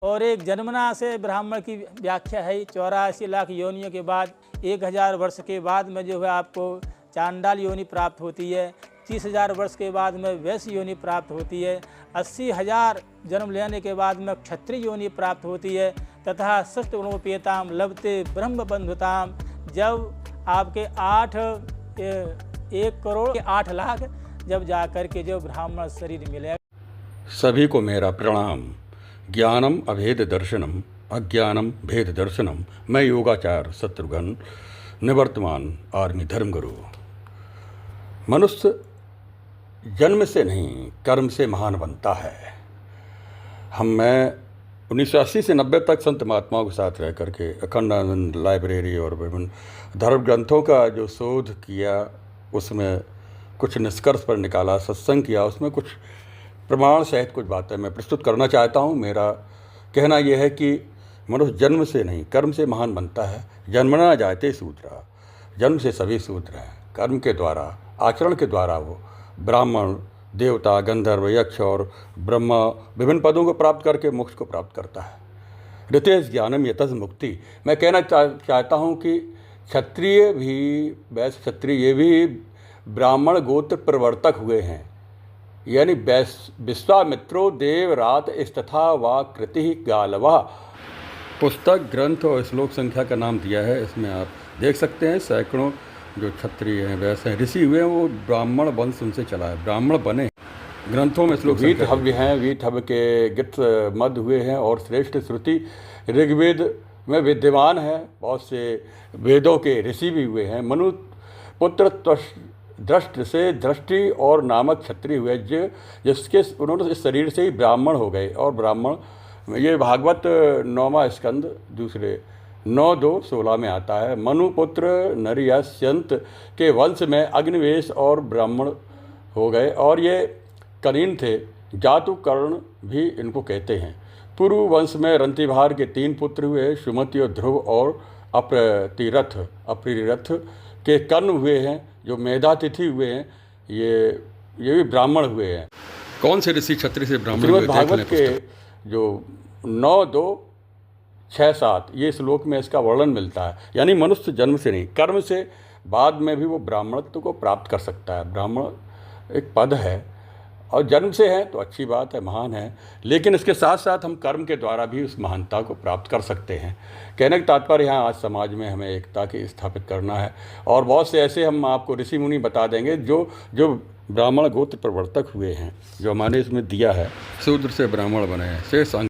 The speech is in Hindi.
और एक जन्मना से ब्राह्मण की व्याख्या है 84 लाख योनियों के बाद 1000 वर्ष के बाद में जो है आपको चांडाल योनि प्राप्त होती है। 30,000 वर्ष के बाद में वैश्य योनि प्राप्त होती है। 80,000 जन्म लेने के बाद में क्षत्रिय योनि प्राप्त होती है। तथा षष्ठगुणोपेताम लभते ब्रह्म बंधुताम, जब आपके 1 करोड़ 8 लाख जब जा कर के जो ब्राह्मण शरीर मिलेगा। सभी को मेरा प्रणाम। ज्ञानम अभेद दर्शनम अज्ञानम भेद दर्शनम। मैं योगाचार्य शत्रुघ्न, निवर्तमान आर्मी धर्मगुरु। मनुष्य जन्म से नहीं कर्म से महान बनता है। मैं 1980 से 90 तक संत महात्माओं के साथ रह करके अखंडानंद लाइब्रेरी और विभिन्न धर्म ग्रंथों का जो शोध किया, उसमें कुछ निष्कर्ष पर निकाला, सत्संग किया, उसमें कुछ प्रमाण सहित कुछ बातें मैं प्रस्तुत करना चाहता हूँ। मेरा कहना यह है कि मनुष्य जन्म से नहीं कर्म से महान बनता है। जन्मना जायते शूद्रा, जन्म से सभी शूद्र हैं। कर्म के द्वारा, आचरण के द्वारा वो ब्राह्मण, देवता, गंधर्व, यक्ष और ब्रह्मा विभिन्न पदों को प्राप्त करके मोक्ष को प्राप्त करता है। ऋतेश ज्ञानम यतस मुक्ति। मैं कहना चाहता हूँ कि क्षत्रिय भी, वैश्य क्षत्रिय, ये भी ब्राह्मण गोत्र प्रवर्तक हुए हैं। यानी विश्वामित्रो देवरात स्तथा वा कृति गालवा। पुस्तक, ग्रंथ और श्लोक संख्या का नाम दिया है, इसमें आप देख सकते हैं। सैकड़ों जो क्षत्रिय हैं, वैसे हैं, ऋषि हुए हैं, वो ब्राह्मण वंश उनसे चला है, ब्राह्मण बने। ग्रंथों में श्लोक वीतहव्य हैं, वीतहव्य के गित मध्य हुए हैं और श्रेष्ठ श्रुति ऋग्वेद में विद्यमान है। बहुत से वेदों के ऋषि भी हुए हैं। मनु पुत्र दृष्ट से दृष्टि और नामक क्षत्रिय हुए, जिसके उन्होंने इस शरीर से ही ब्राह्मण हो गए। और ब्राह्मण, ये भागवत 9वां स्कंद दूसरे 9:2-16 में आता है। मनुपुत्र नरियस्यंत के वंश में अग्निवेश और ब्राह्मण हो गए, और ये कनीन थे। जातुकर्ण भी इनको कहते हैं। पूर्व वंश में रंतिभार के 3 पुत्र हुए, सुमति और ध्रुव और अप्रिरथ के कर्ण हुए हैं। जो मेधातिथि हुए हैं, ये भी ब्राह्मण हुए हैं। कौन से ऋषि क्षत्रिय से ब्राह्मण हुए? भागवत के जो 9:2-6-7 ये श्लोक में इसका वर्णन मिलता है। यानी मनुष्य जन्म से नहीं कर्म से बाद में भी वो ब्राह्मणत्व को प्राप्त कर सकता है। ब्राह्मण एक पद है और जन्म से है तो अच्छी बात है, महान है, लेकिन इसके साथ साथ हम कर्म के द्वारा भी उस महानता को प्राप्त कर सकते हैं। कहने का तात्पर्य यहाँ आज समाज में हमें एकता की स्थापित करना है। और बहुत से ऐसे हम आपको ऋषि मुनि बता देंगे जो ब्राह्मण गोत्र प्रवर्तक हुए हैं, जो हमारे इसमें दिया है। शूद्र से ब्राह्मण बने हैं। शेष